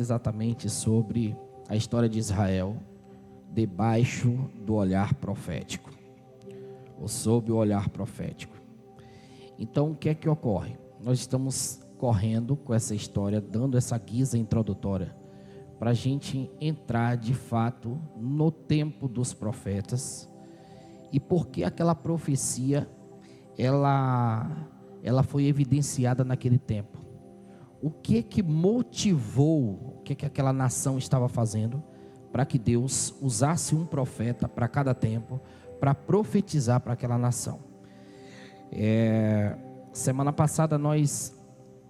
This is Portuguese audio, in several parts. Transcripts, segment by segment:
exatamente sobre a história de Israel debaixo do olhar profético, ou sob o olhar profético. Então, o que é que ocorre? Nós estamos correndo com essa história, dando essa guisa introdutória, para a gente entrar de fato no tempo dos profetas, e porque aquela profecia, ela foi evidenciada naquele tempo. O que motivou, o que aquela nação estava fazendo, para que Deus usasse um profeta para cada tempo, para profetizar para aquela nação. Semana passada nós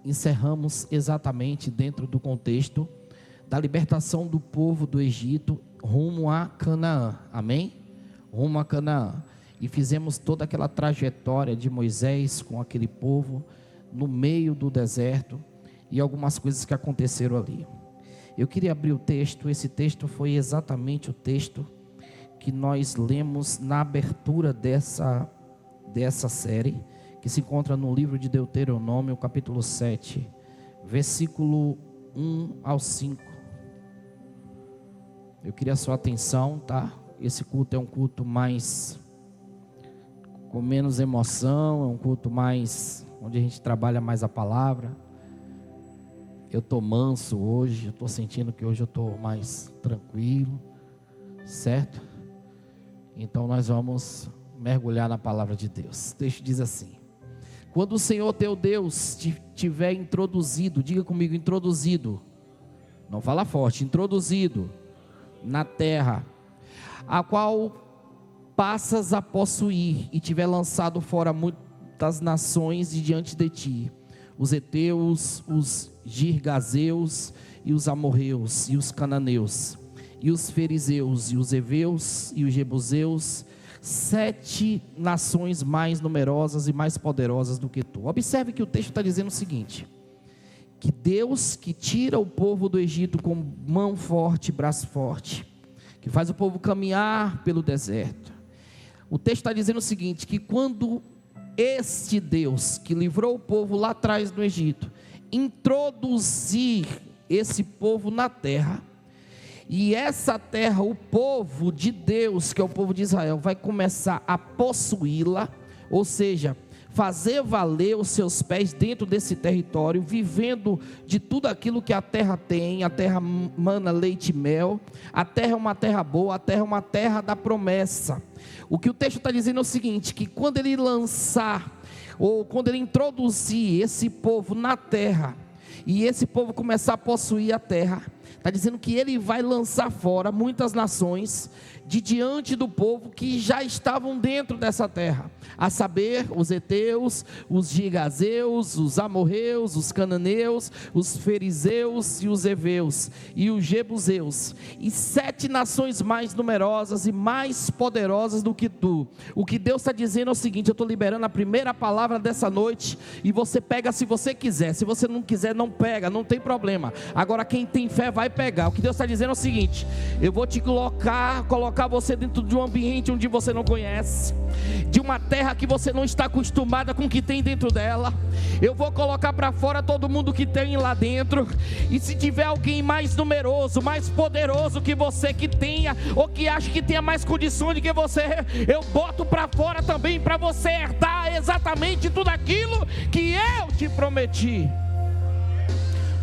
encerramos exatamente dentro do contexto da libertação do povo do Egito rumo a Canaã, amém? Rumo a Canaã, e fizemos toda aquela trajetória de Moisés com aquele povo no meio do deserto, e algumas coisas que aconteceram ali. Eu queria abrir o texto. Esse texto foi exatamente o texto que nós lemos na abertura dessa série, que se encontra no livro de Deuteronômio, capítulo 7, versículo 1 ao 5. Eu queria a sua atenção, tá? Esse culto é um culto com menos emoção, é um culto mais, onde a gente trabalha mais a palavra. Eu estou manso hoje, eu estou sentindo que hoje eu estou mais tranquilo, certo? Então nós vamos mergulhar na palavra de Deus. O texto diz assim: quando o Senhor teu Deus te tiver introduzido, diga comigo, introduzido, não fala forte, introduzido na terra, a qual passas a possuir, e tiver lançado fora muitas nações de diante de ti, os heteus, os girgazeus, e os amorreus, e os cananeus, e os fariseus, e os heveus, e os jebuseus, 7 nações mais numerosas e mais poderosas do que tu. Observe que o texto está dizendo o seguinte: que Deus, que tira o povo do Egito com mão forte, braço forte, que faz o povo caminhar pelo deserto. O texto está dizendo o seguinte: que quando este Deus que livrou o povo lá atrás do Egito introduzir esse povo na terra, e essa terra, o povo de Deus, que é o povo de Israel, vai começar a possuí-la, ou seja, fazer valer os seus pés dentro desse território, vivendo de tudo aquilo que a terra tem. A terra mana leite e mel, a terra é uma terra boa, a terra é uma terra da promessa. O que o texto está dizendo é o seguinte: que quando ele lançar, ou quando ele introduzir esse povo na terra, e esse povo começar a possuir a terra, está dizendo que ele vai lançar fora muitas nações de diante do povo que já estavam dentro dessa terra, a saber, os heteus, os girgazeus, os amorreus, os cananeus, os fariseus e os heveus e os jebuseus, e 7 nações mais numerosas e mais poderosas do que tu. O que Deus está dizendo é o seguinte: eu estou liberando a primeira palavra dessa noite, e você pega se você quiser, se você não quiser não pega, não tem problema. Agora quem tem fé vai pegar. O que Deus está dizendo é o seguinte: eu vou te colocar você dentro de um ambiente onde você não conhece, de uma terra que você não está acostumada com o que tem dentro dela. Eu vou colocar para fora todo mundo que tem lá dentro, e se tiver alguém mais numeroso, mais poderoso que você, que tenha, ou que acha que tenha mais condições do que você, eu boto para fora também, para você herdar exatamente tudo aquilo que eu te prometi.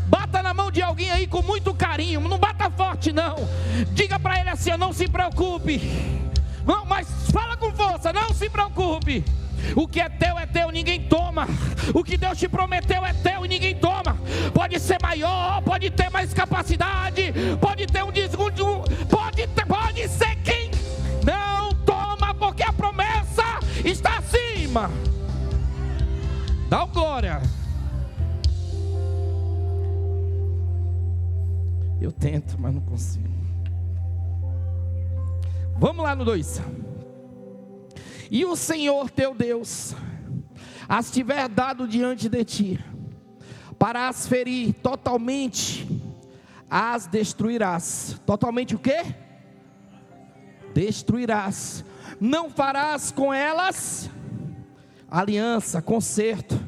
Bata na mão de alguém aí com muito carinho, não bata forte não, diga para ele assim: não se preocupe, não, mas fala com força, não se preocupe. O que é teu, ninguém toma. O que Deus te prometeu é teu e ninguém toma. Pode ser maior, pode ter mais capacidade, pode ter pode ser quem não toma, porque a promessa está acima. Dá um glória. Eu tento, mas não consigo. Vamos lá no 2. E o Senhor teu Deus as tiver dado diante de ti, para as ferir totalmente, as destruirás. Totalmente o quê? Destruirás. Não farás com elas aliança, concerto.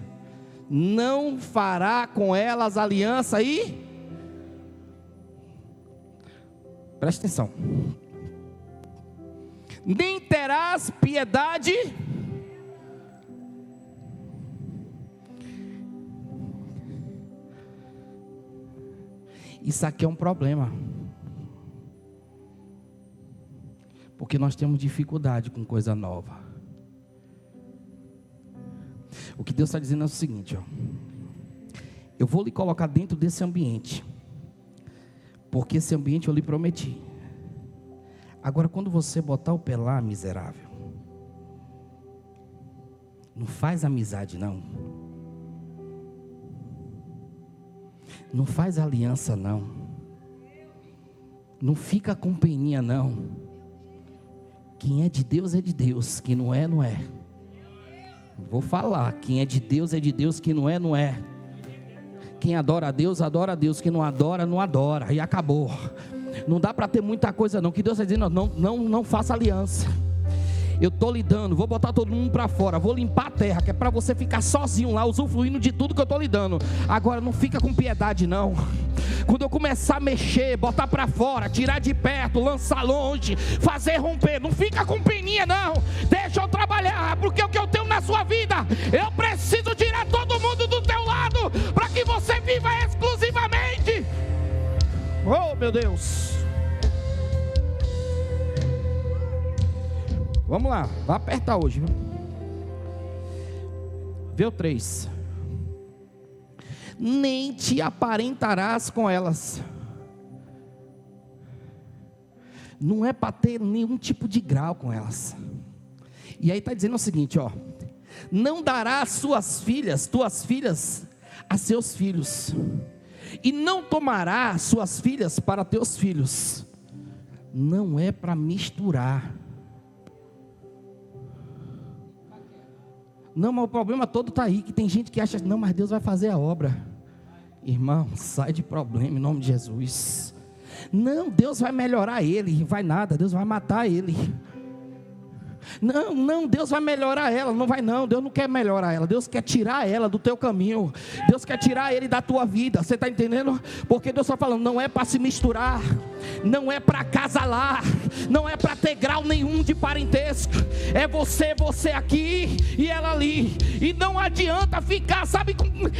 Não fará com elas aliança e Presta atenção. Nem terás piedade Isso aqui é um problema, porque nós temos dificuldade com coisa nova. O que Deus está dizendo é o seguinte, ó: eu vou lhe colocar dentro desse ambiente, porque esse ambiente eu lhe prometi. Agora, quando você botar o pé lá, miserável, não faz amizade não, não faz aliança não, não fica com peninha não. Quem é de Deus, quem não é, não é. Vou falar, quem é de Deus, quem não é, não é. Quem adora a Deus, quem não adora, não adora, e acabou. Não dá para ter muita coisa não, que Deus está dizendo, não faça aliança. Eu estou lhe dando, vou botar todo mundo para fora, vou limpar a terra, que é para você ficar sozinho lá, usufruindo de tudo que eu estou lhe dando. Agora não fica com piedade não. Quando eu começar a mexer, botar para fora, tirar de perto, lançar longe, fazer romper, não fica com peninha não. Deixa eu trabalhar, porque o que eu tenho na sua vida, eu preciso tirar todo mundo do teu lado, para que você viva exclusivamente. Oh meu Deus. Vamos lá, vai apertar hoje, viu? Vê o 3. Nem te aparentarás com elas. Não é para ter nenhum tipo de grau com elas. E aí está dizendo o seguinte, ó: não darás tuas filhas a seus filhos, e não tomarás suas filhas para teus filhos. Não é para misturar. Não, mas o problema todo está aí, que tem gente que acha, não, mas Deus vai fazer a obra. Irmão, sai de problema em nome de Jesus. Não, Deus vai melhorar ele, vai nada, Deus vai matar ele. Não, Deus vai melhorar ela, não vai não, Deus não quer melhorar ela, Deus quer tirar ela do teu caminho, Deus quer tirar ele da tua vida, você está entendendo? Porque Deus está falando, não é para se misturar, não é para acasalar, não é para ter grau nenhum de parentesco, é você aqui e ela ali, e não adianta ficar, sabe,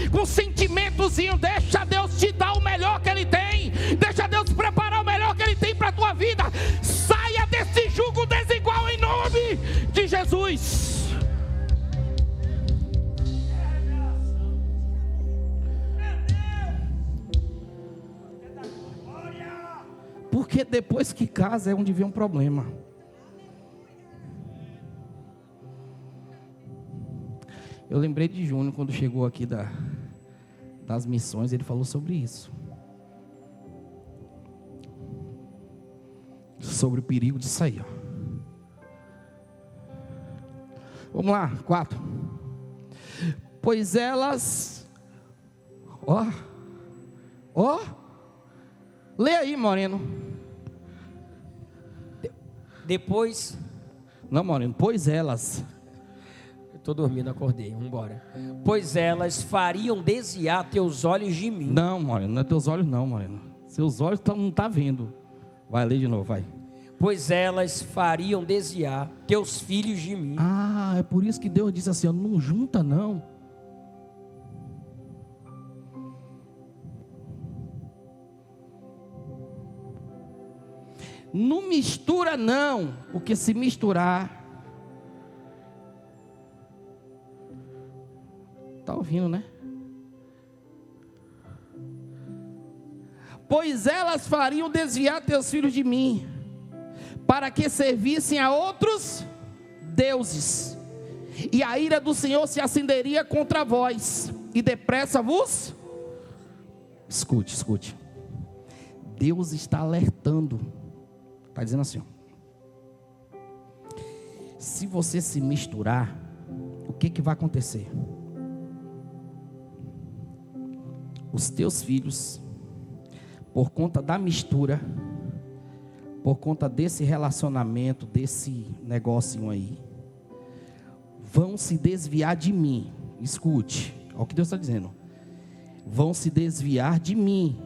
com sentimentozinho. Deixa Deus te dar o melhor que Ele tem, deixa Deus preparar o melhor que Ele tem para a tua vida. Saia desse jugo desigual em nome de Jesus. Porque depois que casa é onde vem um problema. Eu lembrei de Júnior quando chegou aqui das missões, ele falou sobre isso. Sobre o perigo disso aí, ó. Vamos lá, 4. Pois elas, lê aí, Moreno. Depois, não, Moreno, pois elas. eu estou dormindo, acordei, vamos embora. Pois elas fariam desviar teus olhos de mim. Não, Moreno, não é teus olhos não, Moreno. Seus olhos não estão vendo. Vai, lê de novo, vai. Pois elas fariam desviar teus filhos de mim. Ah, é por isso que Deus disse assim, ó, não junta não. Não mistura não, porque se misturar, tá ouvindo, né? Pois elas fariam desviar teus filhos de mim, para que servissem a outros deuses, e a ira do Senhor se acenderia contra vós, e depressa vos... Escute. Deus está alertando, está dizendo assim, ó: se você se misturar, o que vai acontecer? Os teus filhos, por conta da mistura, por conta desse relacionamento, desse negocinho aí, vão se desviar de mim. Escute, olha o que Deus está dizendo: vão se desviar de mim,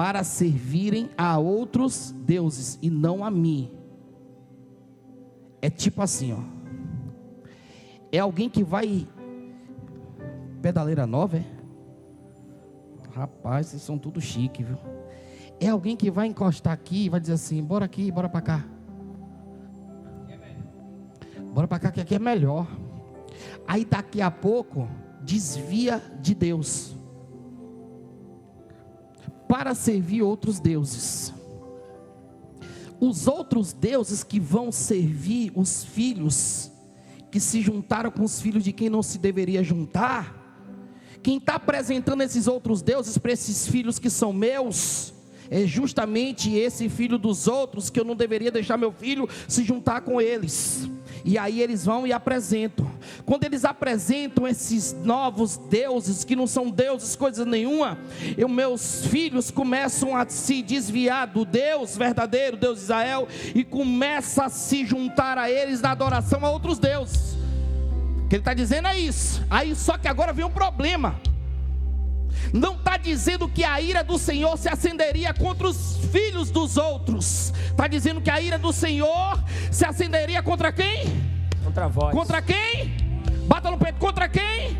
para servirem a outros deuses e não a mim. É tipo assim, ó. É alguém que vai... Pedaleira nova, é? Rapaz, vocês são tudo chique, viu? É alguém que vai encostar aqui e vai dizer assim: bora aqui, bora para cá. Bora para cá que aqui é melhor. Aí daqui a pouco desvia de Deus para servir outros deuses. Os outros deuses que vão servir os filhos que se juntaram com os filhos de quem não se deveria juntar, quem está apresentando esses outros deuses para esses filhos que são meus, é justamente esse filho dos outros que eu não deveria deixar meu filho se juntar com eles. E aí eles vão e apresentam. Quando eles apresentam esses novos deuses, que não são deuses coisa nenhuma, meus filhos começam a se desviar do Deus verdadeiro, Deus de Israel, e começam a se juntar a eles na adoração a outros deuses. O que ele está dizendo é isso. Aí só que agora vem um problema. Não está dizendo que a ira do Senhor se acenderia contra os filhos dos outros. Está dizendo que a ira do Senhor se acenderia contra quem? Contra vós. Contra quem? Bata no peito, contra quem?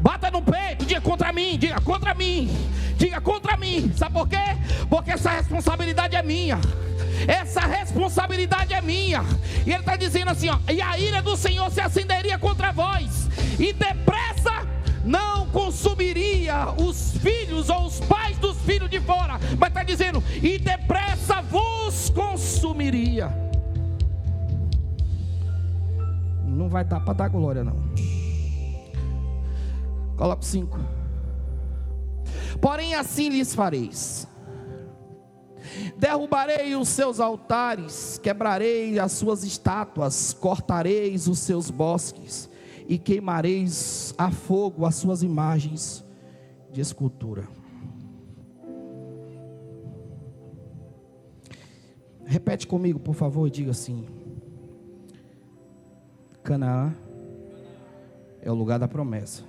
Bata no peito, diga contra mim, diga contra mim, diga contra mim. Sabe por quê? Porque essa responsabilidade é minha. Essa responsabilidade é minha. E ele está dizendo assim, ó, e a ira do Senhor se acenderia contra vós, e depressa não consumiria os filhos ou os pais dos filhos de fora, mas está dizendo, e depressa vos consumiria. Não vai dar para dar glória não. Coloca 5. Porém assim lhes fareis: derrubarei os seus altares, quebrarei as suas estátuas, cortareis os seus bosques e queimareis a fogo as suas imagens de escultura. Repete comigo, por favor, e diga assim: Canaã é o lugar da promessa,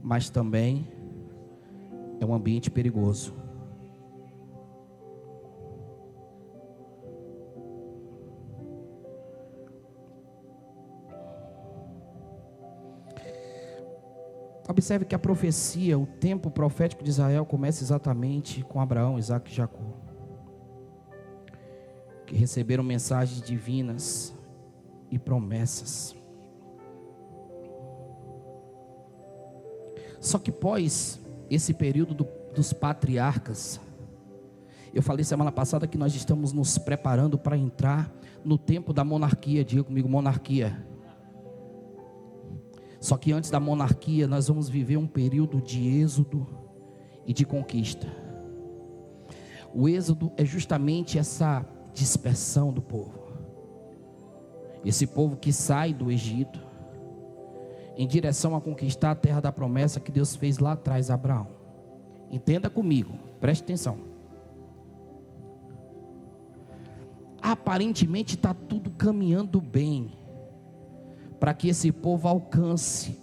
mas também é um ambiente perigoso. Observe que a profecia, o tempo profético de Israel começa exatamente com Abraão, Isaque e Jacó, que receberam mensagens divinas e promessas. Só que pós esse período dos patriarcas, eu falei semana passada que nós estamos nos preparando para entrar no tempo da monarquia. Diga comigo, monarquia. Só que antes da monarquia nós vamos viver um período de êxodo e de conquista. O êxodo é justamente essa dispersão do povo. Esse povo que sai do Egito em direção a conquistar a terra da promessa que Deus fez lá atrás a Abraão. Entenda comigo, preste atenção. Aparentemente está tudo caminhando bem para que esse povo alcance,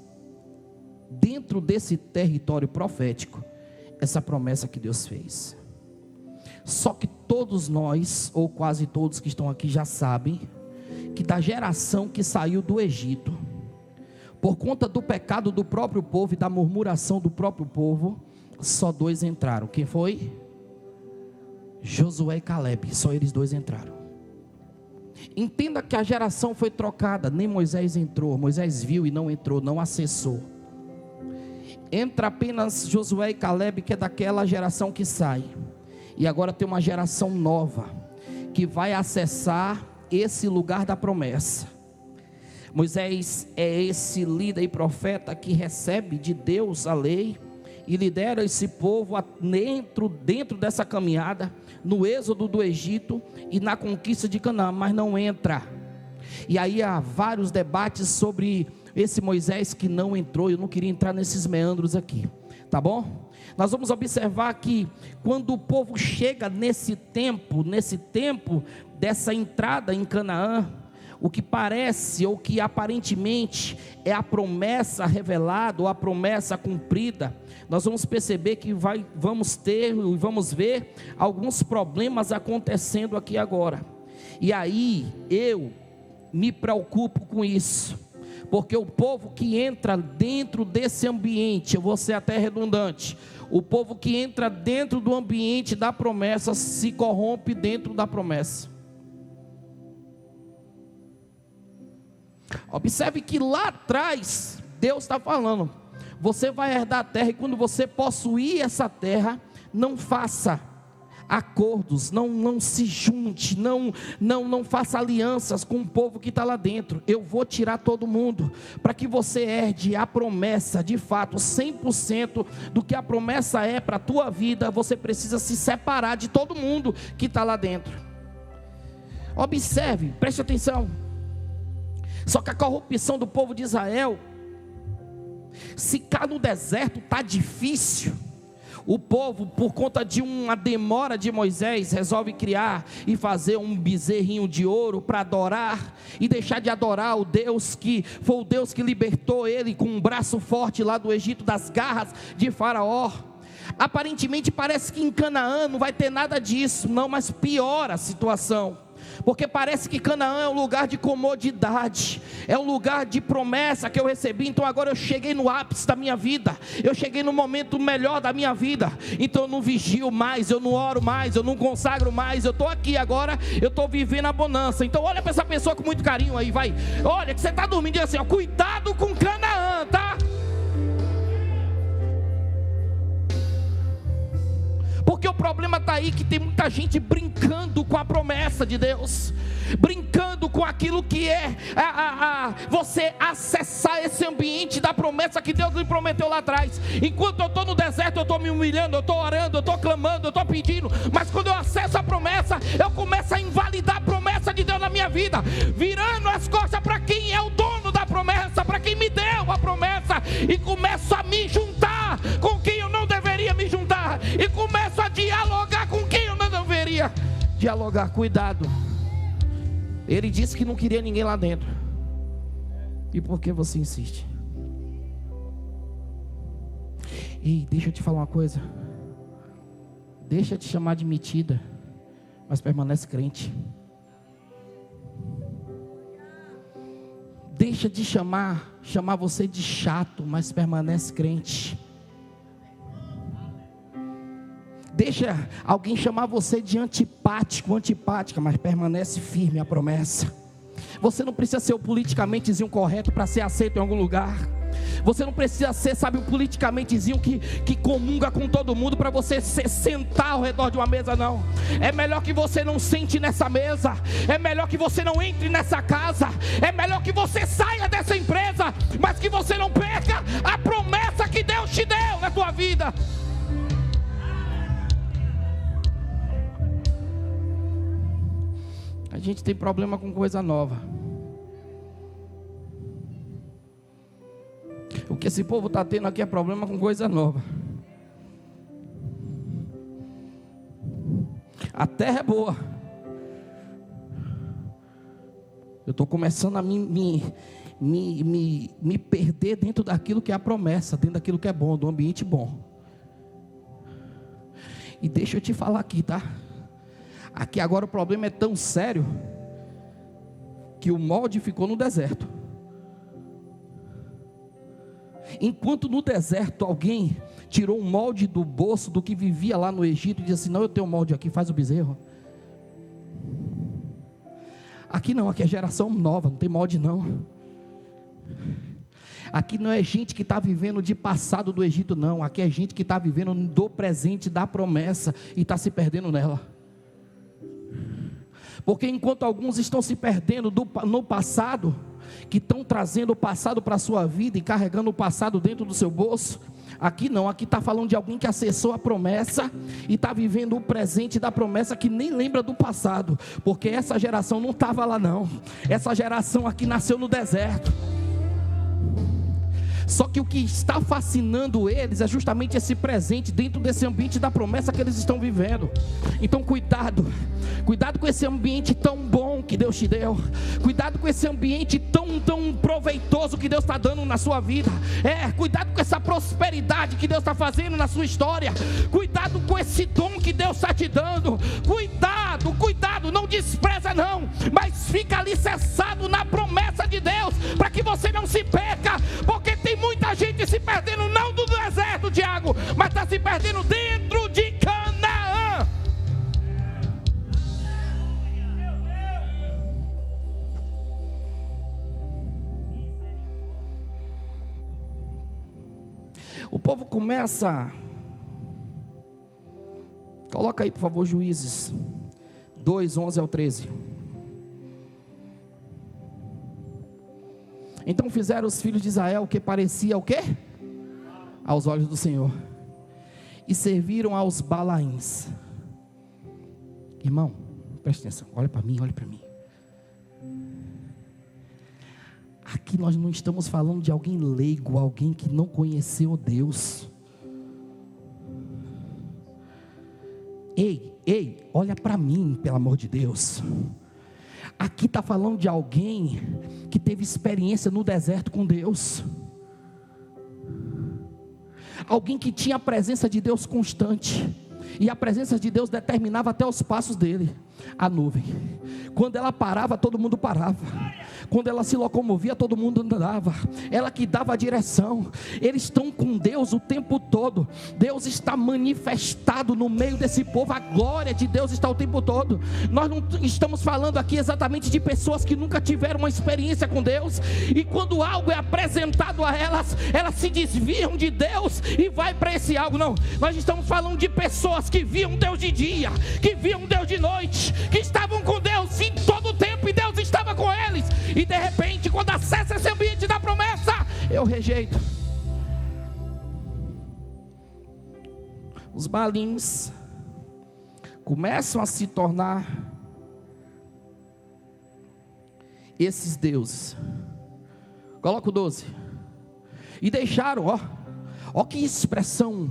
dentro desse território profético, essa promessa que Deus fez. Só que todos nós, ou quase todos que estão aqui já sabem, que da geração que saiu do Egito, por conta do pecado do próprio povo e da murmuração do próprio povo, só 2 entraram. Quem foi? Josué e Caleb, só eles 2 entraram. Entenda que a geração foi trocada, nem Moisés entrou. Moisés viu e não entrou, não acessou. Entra apenas Josué e Caleb, que é daquela geração que sai. E agora tem uma geração nova, que vai acessar esse lugar da promessa. Moisés é esse líder e profeta que recebe de Deus a lei e lidera esse povo dentro dessa caminhada, no êxodo do Egito e na conquista de Canaã, mas não entra. E aí há vários debates sobre esse Moisés que não entrou. Eu não queria entrar nesses meandros aqui, tá bom? Nós vamos observar que quando o povo chega nesse tempo dessa entrada em Canaã, o que parece ou que aparentemente é a promessa revelada ou a promessa cumprida, nós vamos perceber que vamos ter e vamos ver alguns problemas acontecendo aqui agora. E aí eu me preocupo com isso, porque o povo que entra dentro desse ambiente, eu vou ser até redundante, o povo que entra dentro do ambiente da promessa se corrompe dentro da promessa. Observe que lá atrás, Deus está falando, você vai herdar a terra, e quando você possuir essa terra, não faça acordos, não se junte, não faça alianças com o povo que está lá dentro. Eu vou tirar todo mundo, para que você herde a promessa, de fato, 100% do que a promessa é para a tua vida. Você precisa se separar de todo mundo que está lá dentro. Observe, preste atenção. Só que a corrupção do povo de Israel, se cá no deserto está difícil, o povo, por conta de uma demora de Moisés, resolve criar e fazer um bezerrinho de ouro para adorar, e deixar de adorar o Deus que foi o Deus que libertou ele com um braço forte lá do Egito, das garras de Faraó. Aparentemente parece que em Canaã não vai ter nada disso, não, mas piora a situação. Porque parece que Canaã é um lugar de comodidade, é um lugar de promessa que eu recebi. Então agora eu cheguei no ápice da minha vida, eu cheguei no momento melhor da minha vida. Então eu não vigio mais, eu não oro mais, eu não consagro mais. Eu estou aqui agora, eu estou vivendo a bonança. Então olha para essa pessoa com muito carinho aí, vai. Olha que você está dormindo e diz assim, ó, cuidado com Canaã, tá? Porque o problema está aí, que tem muita gente brincando com a promessa de Deus, brincando com aquilo que é você acessar esse ambiente da promessa que Deus lhe prometeu lá atrás. Enquanto eu estou no deserto, eu estou me humilhando, eu estou orando, eu estou clamando, eu estou pedindo. Mas quando eu acesso a promessa, eu começo a invalidar a promessa de Deus na minha vida, virando as costas para quem é o dono da promessa, para quem me deu a promessa, e começo a me juntar com quem eu não deveria me juntar, e começo a dialogar com quem eu não deveria dialogar. Cuidado. Ele disse que não queria ninguém lá dentro. E por que você insiste? Ei, deixa eu te falar uma coisa. Deixa de chamar de metida, mas permanece crente. Deixa de chamar você de chato, mas permanece crente. Deixa alguém chamar você de antipático, antipática, mas permanece firme a promessa. Você não precisa ser o politicamentezinho correto para ser aceito em algum lugar. Você não precisa ser, sabe, o politicamentezinho que comunga com todo mundo para você sentar ao redor de uma mesa, não. É melhor que você não sente nessa mesa. É melhor que você não entre nessa casa. É melhor que você saia dessa empresa, mas que você não perca a promessa que Deus te deu na tua vida. A gente tem problema com coisa nova. O que esse povo está tendo aqui é problema com coisa nova. A terra é boa. Eu estou começando a me perder dentro daquilo que é a promessa, dentro daquilo que é bom, do ambiente bom. E deixa eu te falar aqui, tá? Aqui agora o problema é tão sério que o molde ficou no deserto. Enquanto no deserto alguém tirou um molde do bolso do que vivia lá no Egito e disse assim, não, eu tenho um molde aqui, faz o bezerro. Aqui não, aqui é geração nova, não tem molde não. Aqui não é gente que está vivendo de passado do Egito não, aqui é gente que está vivendo do presente da promessa e está se perdendo nela. Porque enquanto alguns estão se perdendo no passado, que estão trazendo o passado para a sua vida e carregando o passado dentro do seu bolso, aqui não, aqui está falando de alguém que acessou a promessa e está vivendo o presente da promessa, que nem lembra do passado, porque essa geração não estava lá não, essa geração aqui nasceu no deserto. Só que o que está fascinando eles é justamente esse presente dentro desse ambiente da promessa que eles estão vivendo. Então cuidado com esse ambiente tão bom dom que Deus te deu. Cuidado com esse ambiente tão proveitoso que Deus está dando na sua vida. Cuidado com essa prosperidade que Deus está fazendo na sua história. Cuidado com esse dom que Deus está te dando. Cuidado, não despreza não, mas fica alicerçado na promessa de Deus, para que você não se perca, porque tem muita gente se perdendo, não do deserto, Tiago, mas está se perdendo dentro de Canaã. O povo começa. Coloca aí, por favor, Juízes 2, 11 ao 13. Então fizeram os filhos de Israel o que parecia o quê? Aos olhos do Senhor, e serviram aos Balaíns. Irmão, preste atenção, olha para mim. Aqui nós não estamos falando de alguém leigo, alguém que não conheceu Deus. Ei, olha para mim, pelo amor de Deus. Aqui está falando de alguém que teve experiência no deserto com Deus. Alguém que tinha a presença de Deus constante. E a presença de Deus determinava até os passos dele. A nuvem, quando ela parava, todo mundo parava. Quando ela se locomovia, todo mundo andava. Ela que dava a direção. Eles estão com Deus o tempo todo. Deus está manifestado no meio desse povo. A glória de Deus está o tempo todo. Nós não estamos falando aqui exatamente de pessoas que nunca tiveram uma experiência com Deus, e quando algo é apresentado a elas, elas se desviam de Deus e vai para esse algo. Não, nós estamos falando de pessoas que viam Deus de dia, que viam Deus de noite, que estavam com Deus em todo o tempo, e Deus estava com eles. E de repente, quando acessa esse ambiente da promessa, eu rejeito. Os balins começam a se tornar esses deuses. Coloca o 12. E deixaram, ó que expressão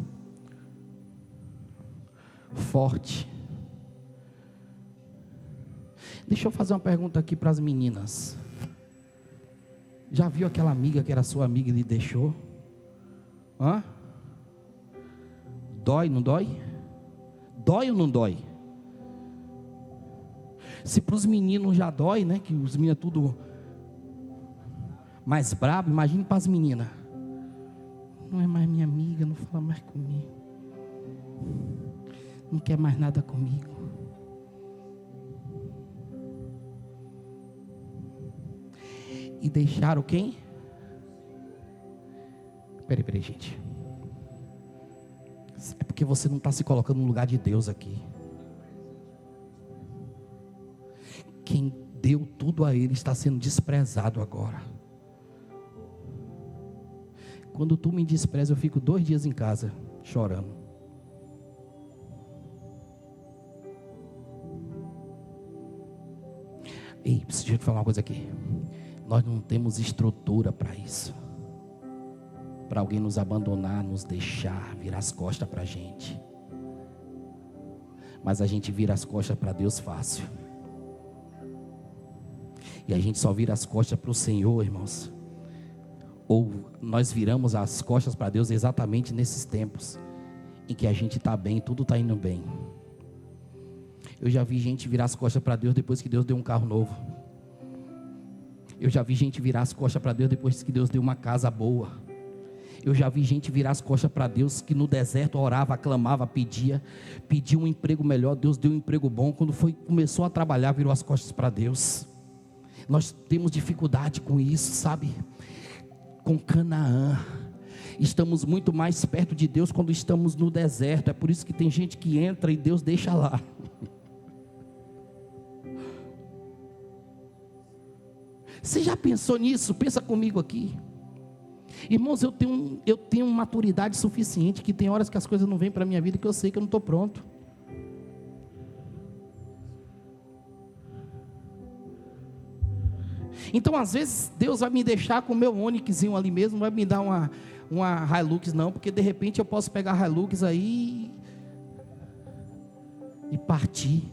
forte. Deixa eu fazer uma pergunta aqui para as meninas. Já viu aquela amiga que era sua amiga e lhe deixou? Dói, não dói? Dói ou não dói? Se para os meninos já dói, né? Que os meninos é tudo mais brabo, imagine para as meninas. Não é mais minha amiga, não fala mais comigo, não quer mais nada comigo. E deixaram quem? Peraí, gente. É porque você não está se colocando no lugar de Deus aqui. Quem deu tudo a ele está sendo desprezado agora. Quando tu me despreza, eu fico 2 dias em casa chorando. Ei, preciso te falar uma coisa aqui. Nós não temos estrutura para isso. Para alguém nos abandonar, nos deixar, virar as costas para a gente. Mas a gente vira as costas para Deus fácil. E a gente só vira as costas para o Senhor, irmãos. Ou nós viramos as costas para Deus exatamente nesses tempos em que a gente está bem, tudo está indo bem. Eu já vi gente virar as costas para Deus depois que Deus deu um carro novo. Eu já vi gente virar as costas para Deus depois que Deus deu uma casa boa. Eu já vi gente virar as costas para Deus que no deserto orava, clamava, pedia um emprego melhor. Deus deu um emprego bom. Quando começou a trabalhar, virou as costas para Deus. Nós temos dificuldade com isso, sabe? Com Canaã. Estamos muito mais perto de Deus quando estamos no deserto. É por isso que tem gente que entra e Deus deixa lá. Você já pensou nisso? Pensa comigo aqui. Irmãos, eu tenho maturidade suficiente, que tem horas que as coisas não vêm para a minha vida, que eu sei que eu não estou pronto. Então às vezes Deus vai me deixar com o meu Onixzinho ali mesmo, não vai me dar uma Hilux não, porque de repente eu posso pegar a Hilux aí e partir.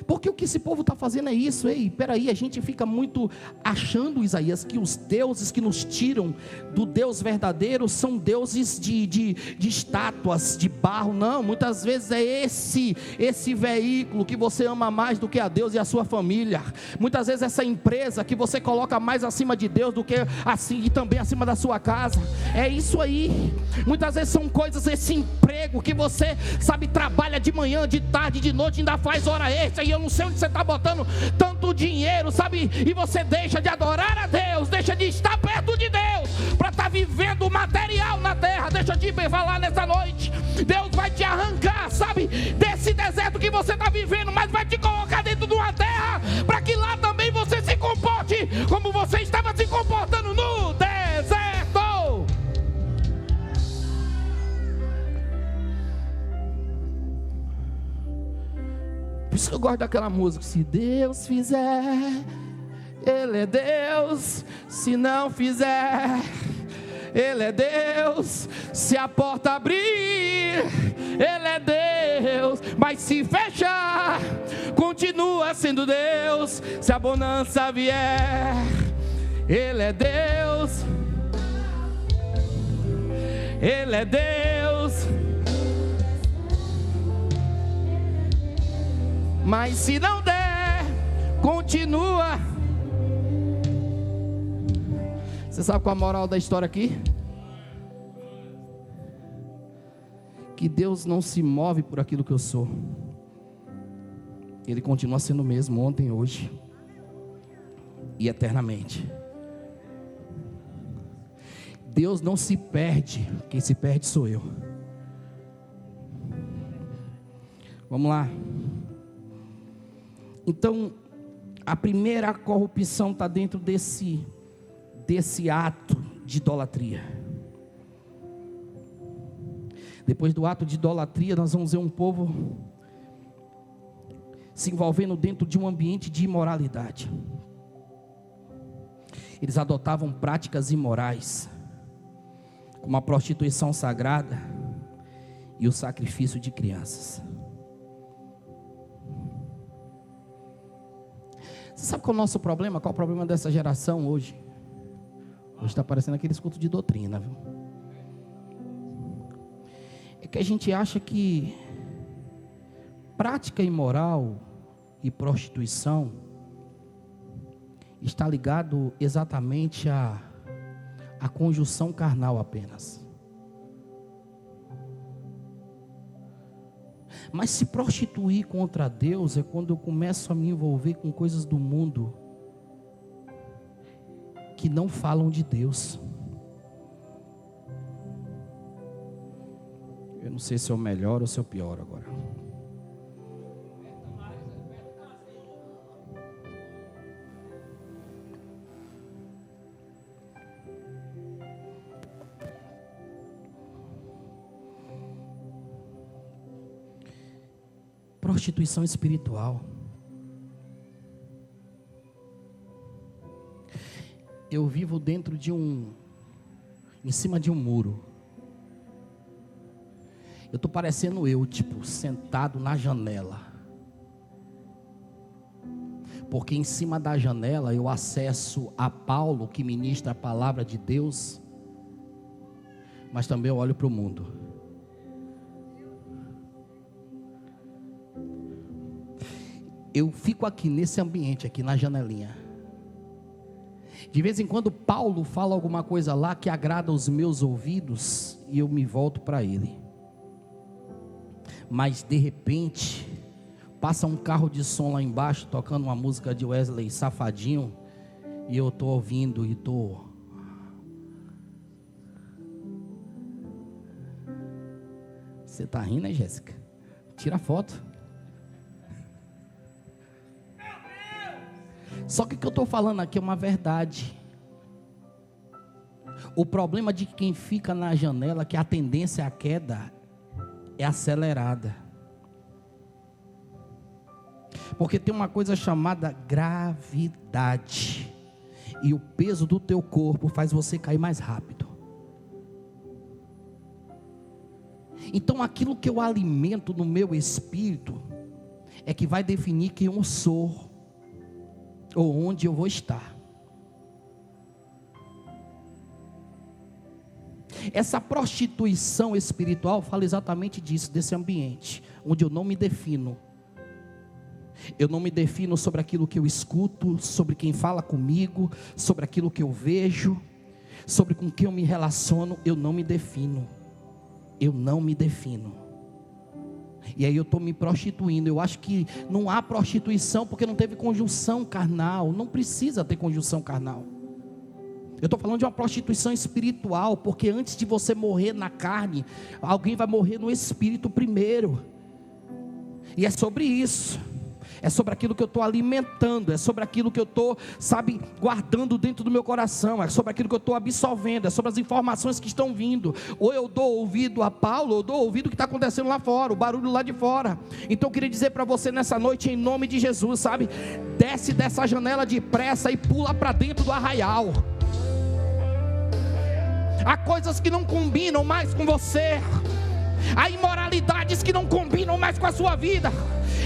Porque o que esse povo está fazendo é isso. Ei, peraí, a gente fica muito achando, Isaías, que os deuses que nos tiram do Deus verdadeiro são deuses de estátuas, de barro. Não, muitas vezes é esse veículo que você ama mais do que a Deus e a sua família. Muitas vezes essa empresa que você coloca mais acima de Deus do que assim, e também acima da sua casa. É isso aí. Muitas vezes são coisas, esse emprego que você, sabe, trabalha de manhã, de tarde, de noite, ainda faz hora extra, e eu não sei onde você está botando tanto dinheiro, sabe, e você deixa de adorar a Deus, deixa de estar perto de Deus, para estar vivendo o material na terra. Deixa eu te falar nessa noite, Deus vai te arrancar, sabe, desse deserto que você está vivendo, mas vai te colocar dentro de uma terra, para que lá também você se comporte, como você estava se comportando no deserto. Por isso que eu gosto daquela música. Se Deus fizer, Ele é Deus. Se não fizer, Ele é Deus. Se a porta abrir, Ele é Deus. Mas se fechar, continua sendo Deus. Se a bonança vier, Ele é Deus. Ele é Deus. Mas se não der, continua. Você sabe qual a moral da história aqui? Que Deus não se move por aquilo que eu sou. Ele continua sendo o mesmo ontem, hoje e eternamente. Deus não se perde, quem se perde sou eu. Vamos lá. Então, a primeira corrupção está dentro desse ato de idolatria. Depois do ato de idolatria, nós vamos ver um povo se envolvendo dentro de um ambiente de imoralidade. Eles adotavam práticas imorais, como a prostituição sagrada e o sacrifício de crianças. Você sabe qual é o nosso problema? Qual é o problema dessa geração hoje? Hoje está parecendo aquele culto de doutrina, viu? É que a gente acha que prática imoral e prostituição está ligado exatamente à conjunção carnal apenas. Mas se prostituir contra Deus é quando eu começo a me envolver com coisas do mundo que não falam de Deus. Eu não sei se eu melhoro ou se eu pioro agora. Prostituição espiritual. Eu vivo dentro de em cima de um muro. Eu estou parecendo sentado na janela. Porque em cima da janela eu acesso a Paulo, que ministra a palavra de Deus, mas também eu olho para o mundo. Eu fico aqui nesse ambiente, aqui na janelinha. De vez em quando Paulo fala alguma coisa lá que agrada os meus ouvidos e eu me volto para ele. Mas de repente passa um carro de som lá embaixo tocando uma música de Wesley Safadinho e eu estou ouvindo e estou... Você está rindo, né, Jéssica? Tira a foto. Só que o que eu estou falando aqui é uma verdade. O problema de quem fica na janela é que a tendência à queda é acelerada. Porque tem uma coisa chamada gravidade. E o peso do teu corpo faz você cair mais rápido. Então aquilo que eu alimento no meu espírito é que vai definir quem eu sou ou onde eu vou estar. Essa prostituição espiritual fala exatamente disso, desse ambiente onde eu não me defino. Eu não me defino sobre aquilo que eu escuto, sobre quem fala comigo, sobre aquilo que eu vejo, sobre com quem eu me relaciono. Eu não me defino. Eu não me defino. E aí eu estou me prostituindo. Eu acho que não há prostituição porque não teve conjunção carnal. Não precisa ter conjunção carnal. Eu estou falando de uma prostituição espiritual, porque antes de você morrer na carne, alguém vai morrer no espírito primeiro. E é sobre isso. É sobre aquilo que eu estou alimentando, é sobre aquilo que eu estou, guardando dentro do meu coração, é sobre aquilo que eu estou absorvendo, é sobre as informações que estão vindo. Ou eu dou ouvido a Paulo, ou eu dou ouvido o que está acontecendo lá fora, o barulho lá de fora. Então eu queria dizer para você nessa noite, em nome de Jesus, desce dessa janela depressa e pula para dentro do arraial. Há coisas que não combinam mais com você, há imoralidades que não combinam mais com a sua vida.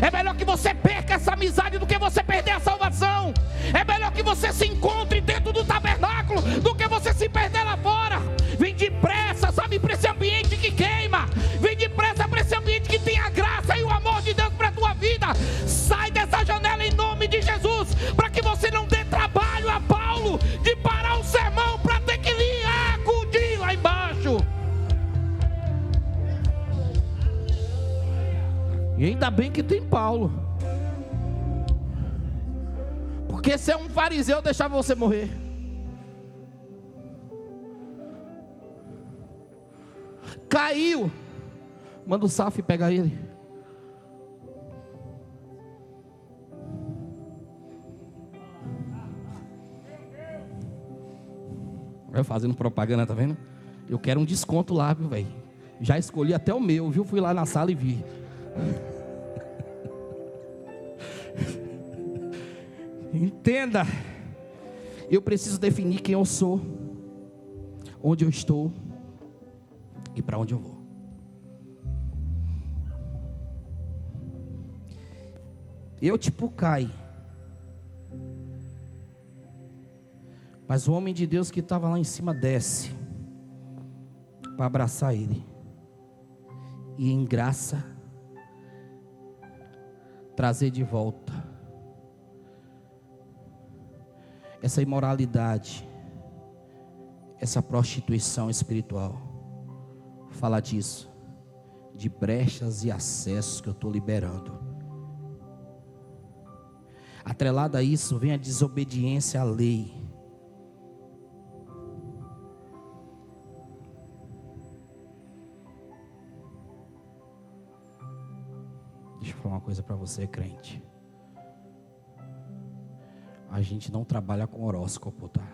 É melhor que você perca essa amizade do que você perder a salvação. É melhor que você se encontre dentro do tabernáculo do que você se perder lá fora. Vem depressa, para esse ambiente que queima. Vem depressa para esse ambiente que tem a graça e o amor de Deus para a tua vida. Sai dessa janela em nome de Jesus, para que você não dê trabalho a Paulo de parar o sermão para ter que lhe acudir lá embaixo. E ainda bem que tem Paulo, porque se é um fariseu, eu deixava você morrer. Caiu, manda o Saf pegar ele. Eu fazendo propaganda, tá vendo? Eu quero um desconto lá, viu, velho? Já escolhi até o meu, viu? Fui lá na sala e vi. Entenda, eu preciso definir quem eu sou, onde eu estou e para onde eu vou. Eu tipo Cai, mas o homem de Deus que estava lá em cima desce para abraçar ele, e em graça trazer de volta essa imoralidade, essa prostituição espiritual. Fala disso, de brechas e acessos que eu estou liberando. Atrelado a isso vem a desobediência à lei. Deixa eu falar uma coisa para você, crente. A gente não trabalha com horóscopo, tá?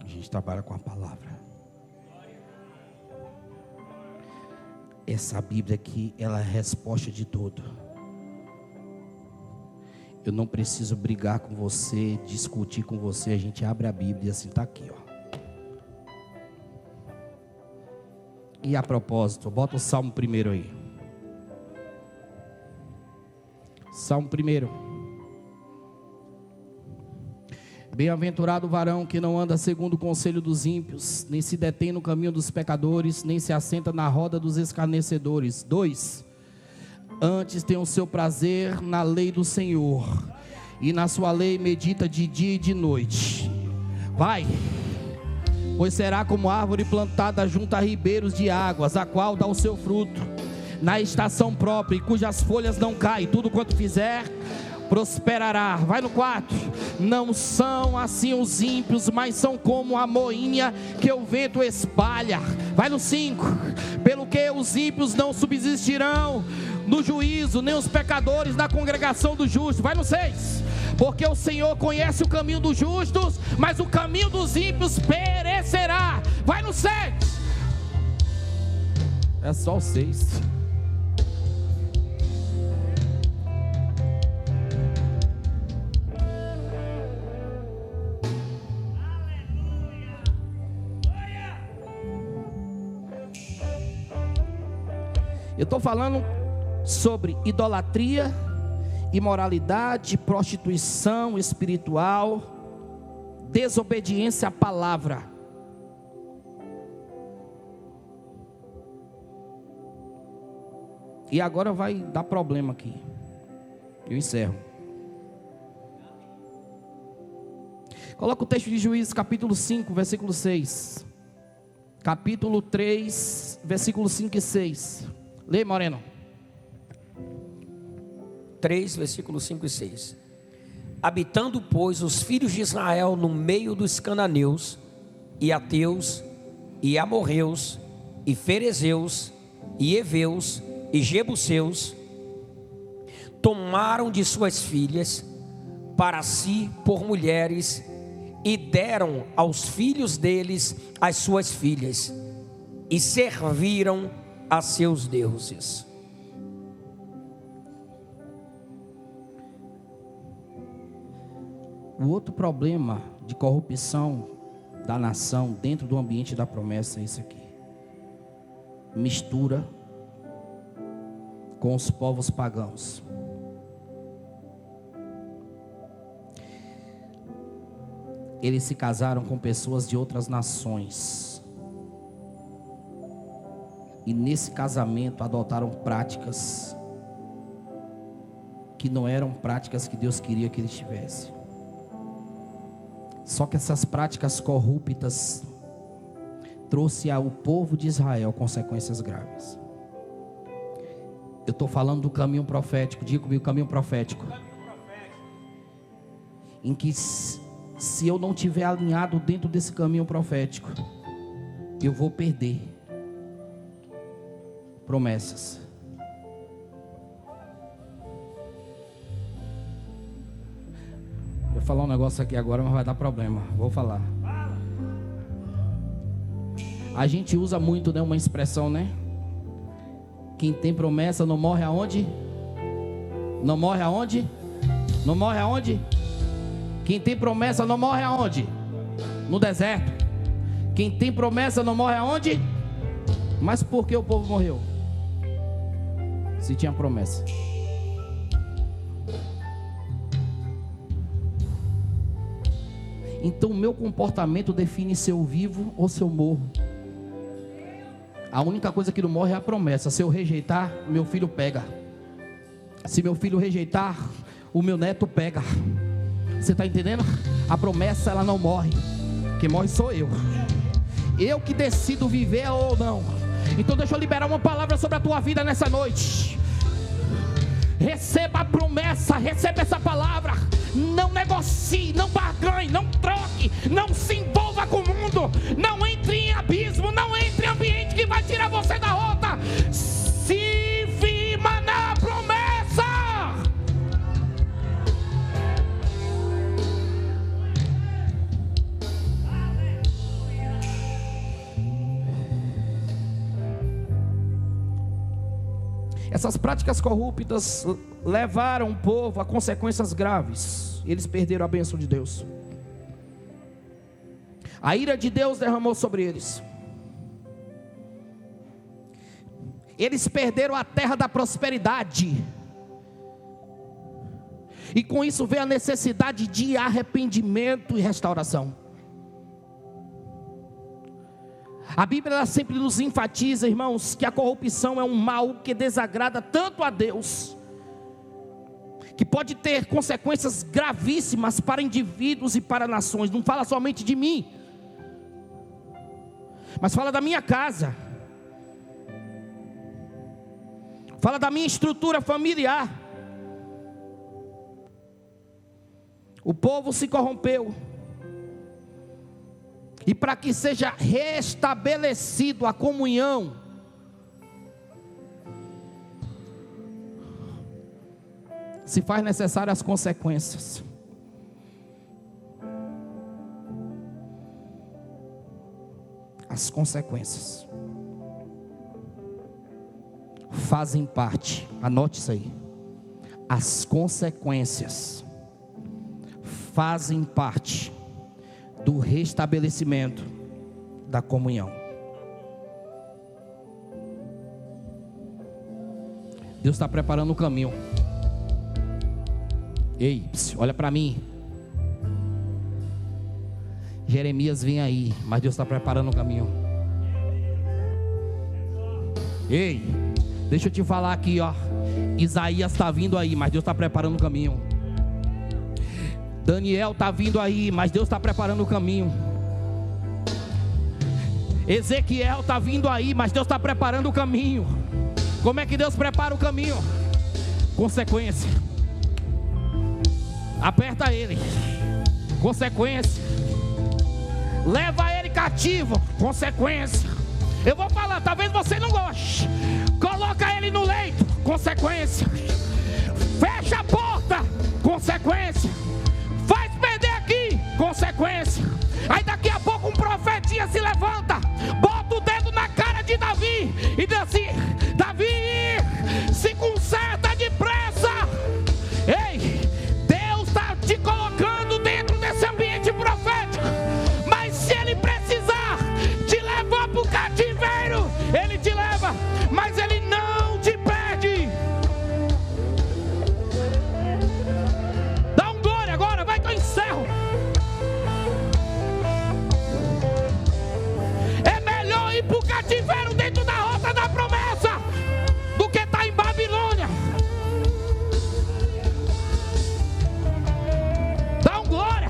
A gente trabalha com a palavra. Essa Bíblia aqui, ela é a resposta de tudo. Eu não preciso brigar com você, discutir com você. A gente abre a Bíblia e assim, está aqui, ó. E a propósito, bota o Salmo 1 aí. Salmo 1. Bem-aventurado o varão que não anda segundo o conselho dos ímpios, nem se detém no caminho dos pecadores, nem se assenta na roda dos escarnecedores. 2. Antes tem o seu prazer na lei do Senhor, e na sua lei medita de dia e de noite. Vai, pois será como árvore plantada junto a ribeiros de águas, a qual dá o seu fruto na estação própria, e cujas folhas não caem, tudo quanto fizer prosperará. Vai no 4. Não são assim os ímpios, mas são como a moinha que o vento espalha. Vai no 5. Pelo que os ímpios não subsistirão no juízo, nem os pecadores na congregação dos justos. Vai no 6. Porque o Senhor conhece o caminho dos justos, mas o caminho dos ímpios perecerá. Vai no 7. É só o 6. Eu estou falando sobre idolatria, imoralidade, prostituição espiritual, desobediência à palavra. E agora vai dar problema aqui. Eu encerro. Coloca o texto de Juízes, capítulo 5, versículo 6. Capítulo 3, versículo 5 e 6. Lê, Moreno. 3, versículos 5 e 6. Habitando, pois, os filhos de Israel no meio dos cananeus, e ateus, e amorreus, e ferezeus, e heveus, e jebuseus, tomaram de suas filhas para si por mulheres, e deram aos filhos deles as suas filhas, e serviram a seus deuses. O outro problema de corrupção da nação dentro do ambiente da promessa é isso aqui: mistura com os povos pagãos. Eles se casaram com pessoas de outras nações, e nesse casamento adotaram práticas que não eram práticas que Deus queria que eles tivessem. Só que essas práticas corruptas trouxe ao povo de Israel consequências graves. Eu estou falando do caminho profético. Diga comigo, caminho profético. Em que se eu não estiver alinhado dentro desse caminho profético, eu vou perder promessas. Vou falar um negócio aqui agora, mas vai dar problema. Vou falar. A gente usa muito, né, uma expressão, né? Quem tem promessa não morre aonde? Não morre aonde? Não morre aonde? Quem tem promessa não morre aonde? No deserto. Quem tem promessa não morre aonde? Mas por que o povo morreu? Se tinha promessa. Então o meu comportamento define se eu vivo ou se eu morro. A única coisa que não morre é a promessa. Se eu rejeitar, meu filho pega. Se meu filho rejeitar, o meu neto pega. Você está entendendo? A promessa, ela não morre. Quem morre sou eu. Eu que decido viver ou não. Então deixa eu liberar uma palavra sobre a tua vida nessa noite. Receba a promessa, receba essa palavra. Não negocie, não barganhe, não troque, não se envolva com o mundo. Não entre em abismo, não entre em ambiente que vai tirar você da rota. Se firma na promessa. Essas práticas corruptas levaram o povo a consequências graves. Eles perderam a bênção de Deus. A ira de Deus derramou sobre eles. Eles perderam a terra da prosperidade. E com isso veio a necessidade de arrependimento e restauração. A Bíblia ela sempre nos enfatiza, irmãos, que a corrupção é um mal que desagrada tanto a Deus, que pode ter consequências gravíssimas para indivíduos e para nações. Não fala somente de mim, mas fala da minha casa, fala da minha estrutura familiar. O povo se corrompeu. E para que seja restabelecido a comunhão, se faz necessário as consequências. As consequências fazem parte, anote isso aí. As consequências fazem parte do restabelecimento da comunhão. Deus está preparando o caminho. Ei, olha para mim. Jeremias vem aí, mas Deus está preparando o caminho. Ei, deixa eu te falar aqui, ó. Isaías está vindo aí, mas Deus está preparando o caminho. Daniel está vindo aí, mas Deus está preparando o caminho. Ezequiel está vindo aí, mas Deus está preparando o caminho. Como é que Deus prepara o caminho? Consequência. Aperta ele. Consequência. Leva ele cativo. Consequência. Eu vou falar, talvez você não goste. Coloca ele no leito. Consequência. Fecha a porta. Consequência. Faz perder aqui. Consequência. Aí daqui a pouco um profetinha se levanta, bota o dedo na cara de Davi e diz assim: Davi, se conserta depressa. Ei, Deus está te colocando dentro desse ambiente profético, mas se Ele precisar te levar para o cativeiro, Ele te leva, mas Ele não te perde. Dá um glória agora, vai que eu encerro. Ir para o cativeiro dentro da rota da promessa do que está em Babilônia. Dá um glória.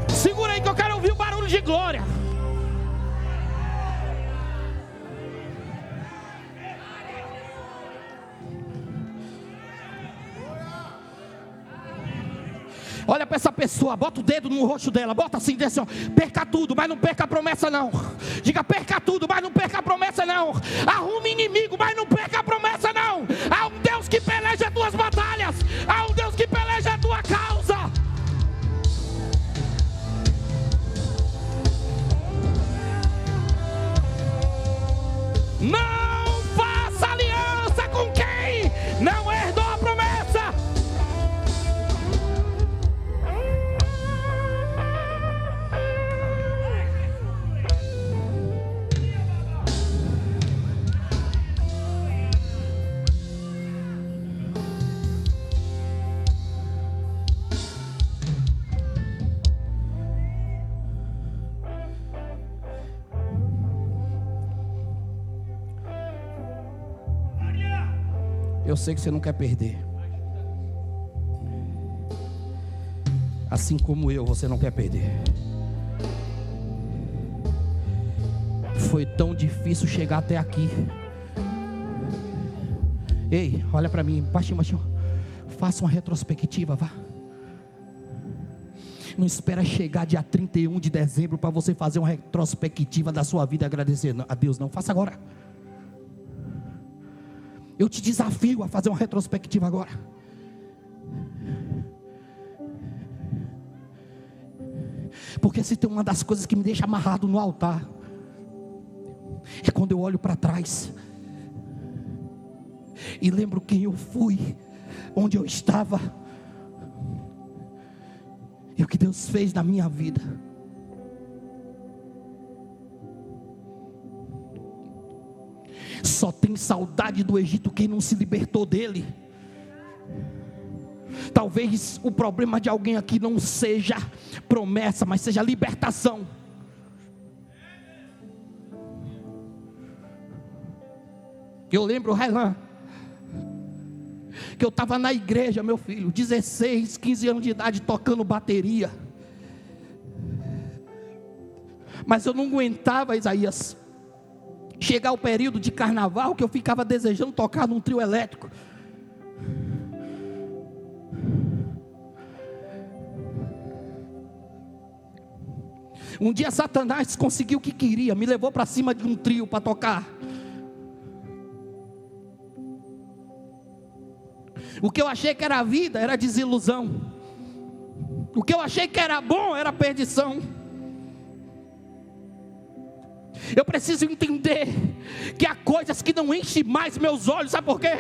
Segura aí que eu quero ouvir o barulho de glória. Olha para essa pessoa, bota o dedo no rosto dela, bota assim, diz assim, ó, perca tudo, mas não perca a promessa não. Diga, perca tudo, mas não perca a promessa não. Arrume inimigo, mas não perca a promessa não. Há um Deus que peleja as tuas batalhas. Há um Deus que peleja a tua causa. Não faça aliança com quem não herdou a promessa. Eu sei que você não quer perder. Assim como eu, você não quer perder. Foi tão difícil chegar até aqui. Ei, olha para mim, baixinho, baixinho. Faça uma retrospectiva, vá. Não espera chegar dia 31 de dezembro para você fazer uma retrospectiva da sua vida e agradecer a Deus, não. Faça agora. Eu te desafio a fazer uma retrospectiva agora. Porque se tem uma das coisas que me deixa amarrado no altar, é quando eu olho para trás e lembro quem eu fui, onde eu estava e o que Deus fez na minha vida. Só tem saudade do Egito quem não se libertou dele. Talvez o problema de alguém aqui não seja promessa, mas seja libertação. Eu lembro, Railan, que eu estava na igreja, meu filho, 16, 15 anos de idade, tocando bateria. Mas eu não aguentava, Isaías, chegar o período de carnaval que eu ficava desejando tocar num trio elétrico. Um dia Satanás conseguiu o que queria, me levou para cima de um trio para tocar. O que eu achei que era vida era desilusão. O que eu achei que era bom era perdição. Eu preciso entender que há coisas que não enchem mais meus olhos. Sabe por quê?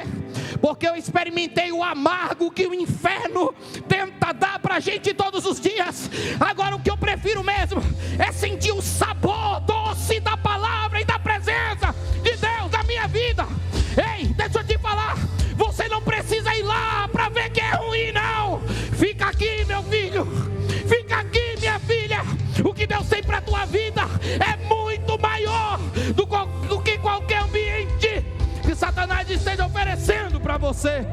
Porque eu experimentei o amargo que o inferno tenta dar para a gente todos os dias. Agora o que eu prefiro mesmo é sentir o sabor doce da palavra e da presença de Deus na minha vida. você.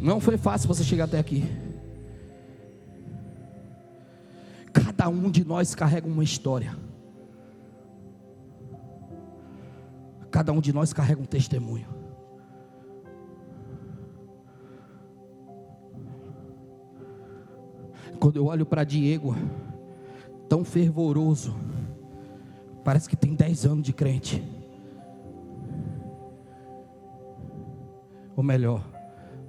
Não foi fácil você chegar até aqui. Cada um de nós carrega uma história. Cada um de nós carrega um testemunho. Quando eu olho para Diego, tão fervoroso, parece que tem 10 anos de crente. Ou melhor,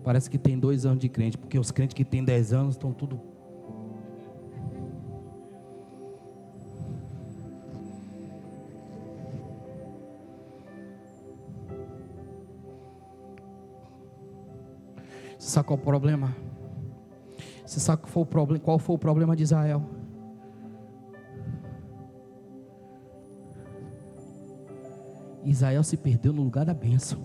parece que tem 2 anos de crente, porque os crentes que têm 10 anos estão tudo. Você sabe qual é o problema? Você sabe qual foi o problema de Israel? Israel se perdeu no lugar da bênção.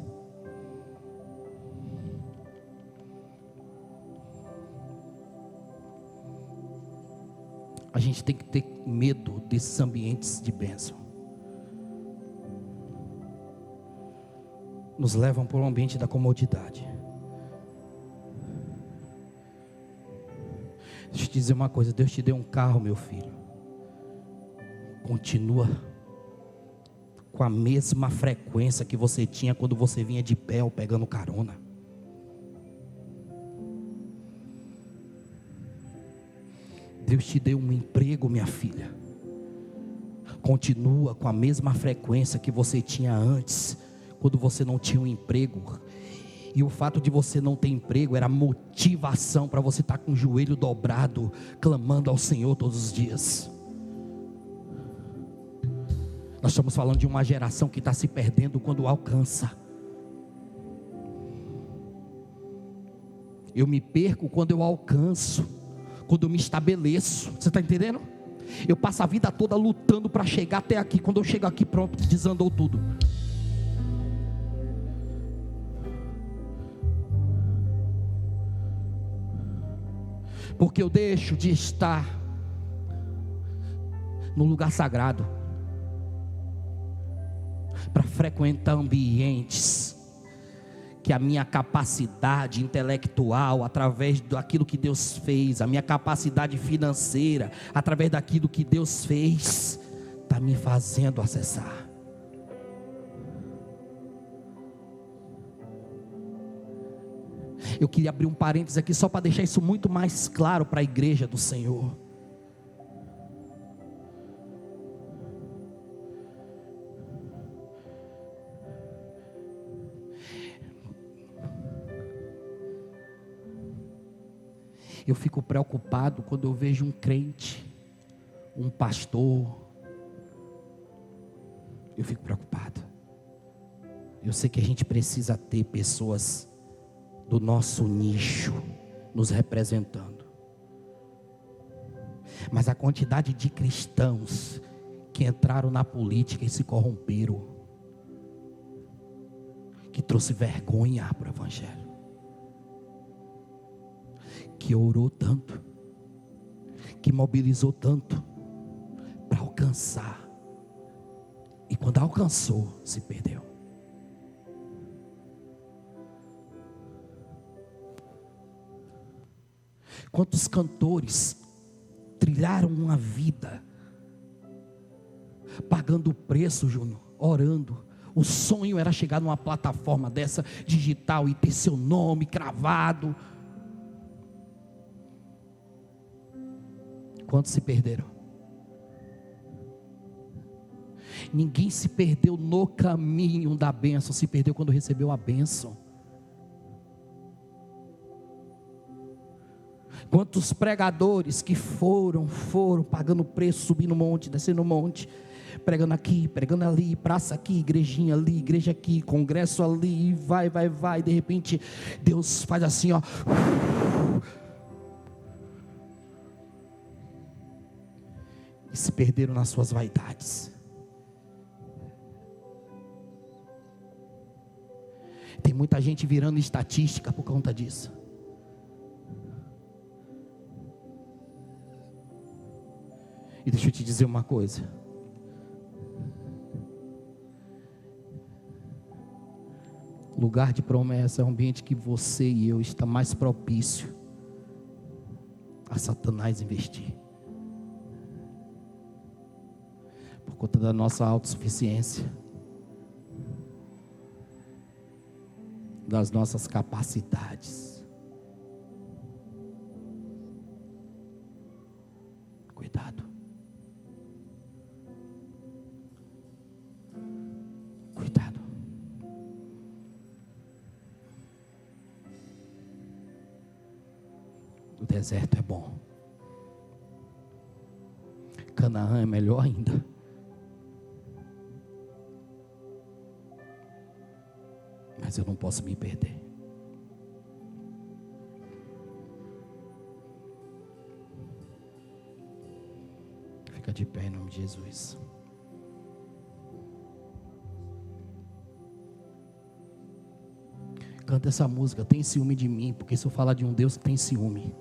A gente tem que ter medo desses ambientes de bênção. Nos levam para o ambiente da comodidade. Deixa eu te dizer uma coisa, Deus te deu um carro, meu filho. Continua com a mesma frequência que você tinha quando você vinha de pé ou pegando carona. Deus te deu um emprego, minha filha. Continua com a mesma frequência que você tinha antes, quando você não tinha um emprego. E o fato de você não ter emprego era motivação para você estar com o joelho dobrado, clamando ao Senhor todos os dias. Nós estamos falando de uma geração que está se perdendo quando alcança. Eu me perco quando eu alcanço, quando eu me estabeleço. Você está entendendo? Eu passo a vida toda lutando para chegar até aqui. Quando eu chego aqui, pronto, desandou tudo. Porque eu deixo de estar no lugar sagrado para frequentar ambientes que a minha capacidade intelectual, através daquilo que Deus fez, a minha capacidade financeira, através daquilo que Deus fez, está me fazendo acessar. Eu queria abrir um parênteses aqui só para deixar isso muito mais claro para a igreja do Senhor. Eu fico preocupado quando eu vejo um crente, um pastor. Eu fico preocupado. Eu sei que a gente precisa ter pessoas do nosso nicho nos representando. Mas a quantidade de cristãos que entraram na política e se corromperam, que trouxe vergonha para o evangelho, que orou tanto, que mobilizou tanto para alcançar, e quando alcançou, se perdeu. Quantos cantores trilharam uma vida pagando o preço, Júnior, orando. O sonho era chegar numa plataforma dessa digital e ter seu nome cravado. Quantos se perderam? Ninguém se perdeu no caminho da bênção, se perdeu quando recebeu a bênção. Quantos pregadores que foram pagando preço, subindo monte, descendo monte, pregando aqui, pregando ali, praça aqui, igrejinha ali, igreja aqui, congresso ali, vai, de repente Deus faz assim, ó, e se perderam nas suas vaidades. Tem muita gente virando estatística por conta disso. E deixa eu te dizer uma coisa. Lugar de promessa é um ambiente que você e eu está mais propício a Satanás investir. Por conta da nossa autossuficiência, das nossas capacidades. Cuidado. Cuidado. O deserto é bom. Canaã é melhor ainda. Mas eu não posso me perder. Fica de pé em nome de Jesus. Canta essa música, tem ciúme de mim, porque se eu falar de um Deus que tem ciúme.